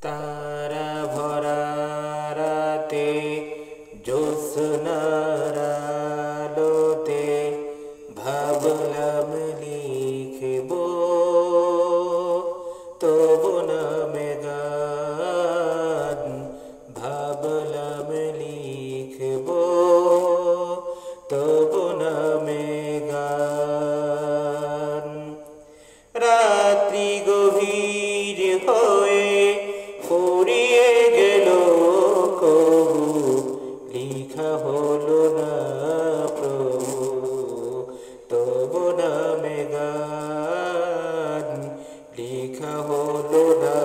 তারা ভরা রাতে জ্যোৎস্নার আলোতে ভাবলাম লিখব তবু নামে গান, ভাবলাম লিখব তবু নামে গান। রাত্রি গভীর হয়ে ফুরিয়ে গেল কবু লিখা হলো না প্রভু তবু নামে গান, লিখা হলো না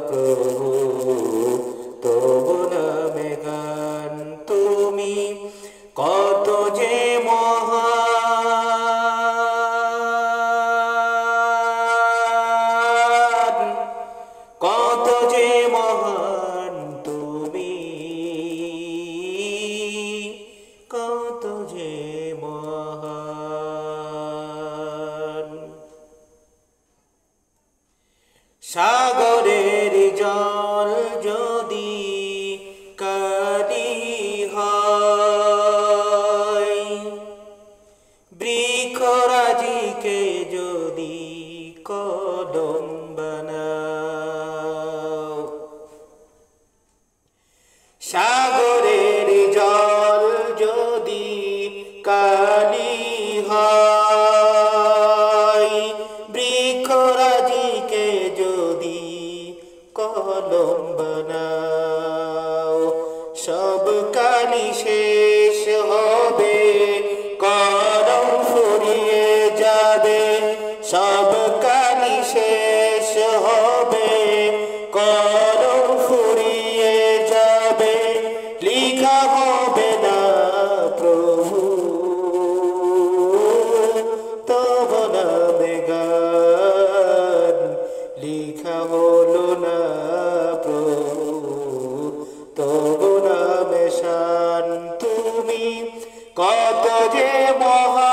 প্রভু তবু নামে গান। তুমি কত যে মহান, কত যে মহান তুমি, কত যে মহান। সাগরের জল যদি কালি হয়, বৃক্ষরাজিকে যদি কলম বানাও, সাগরের জল যদি কালি হয়, বৃক্ষরাজিকে যদি কলম বানাও, সব কালি শেষ হবে কলম ফুরিয়ে যাবে, সব কালি শেষ হবে কলম ফুরিয়ে যাবে, লিখা হবে না প্রভু তবু নামে গান, লিখা হলো না প্রভু তবু নামে শান। তুমি কত যে মহান,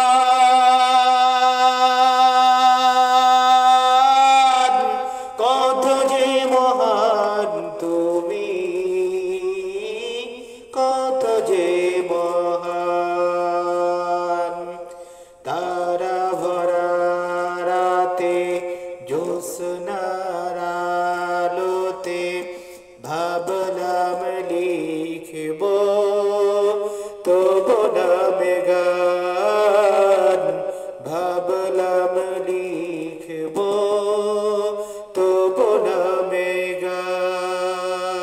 কত যে মহান তুমি, কত যে মহান। তারা ভরা রাতে জ্যোৎস্নার আলোতে ভাবলাম লিখব তবু নামে গান, ভাবলাম লিখব তবু নামে গান।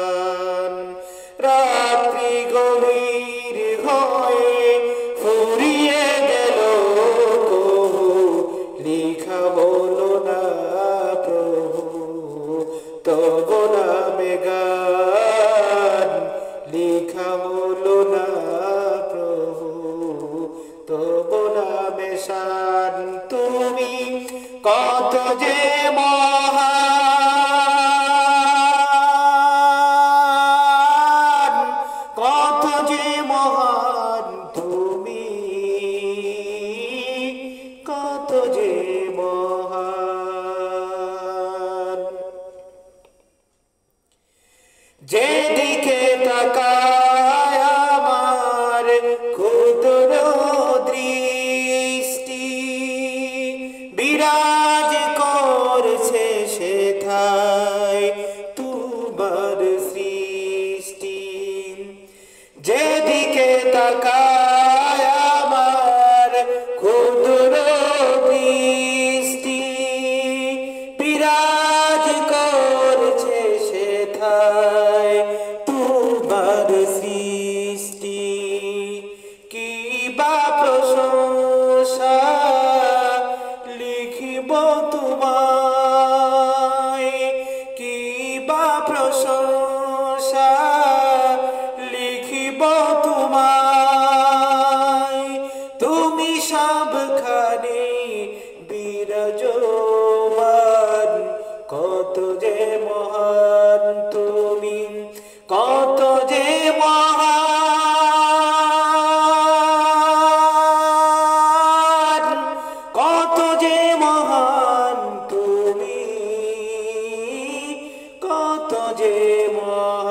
রাত্রি গভীর হয়ে ফুরিয়ে গেল কবু লিখা হলো না প্রভু তবু নামে গান, লিখা হলো না প্রভু তবু নামে শান। তুমি কত যে মহান, কত যে মহান তুমি, কত যে মহান। যেদিকে তাকায় আমার ক্ষুদ্র দৃষ্টি, বিরাজ করছে সেথায় তোমার সৃষ্টি। যেদিকে তাকায় আমার ক্ষুদ্র দৃষ্টি, বিরাজ করছে সেথায় তোমার সৃষ্টি। কি বা প্রশংসা লিখিব তোমায়, কি বা প্রশংসা লিখিব তোমায়, তুমি সবখানে বিরাজমান, কত যে মহান তুমি, কত যে মহান, কত যে মহান তুমি, কত কত যে মহান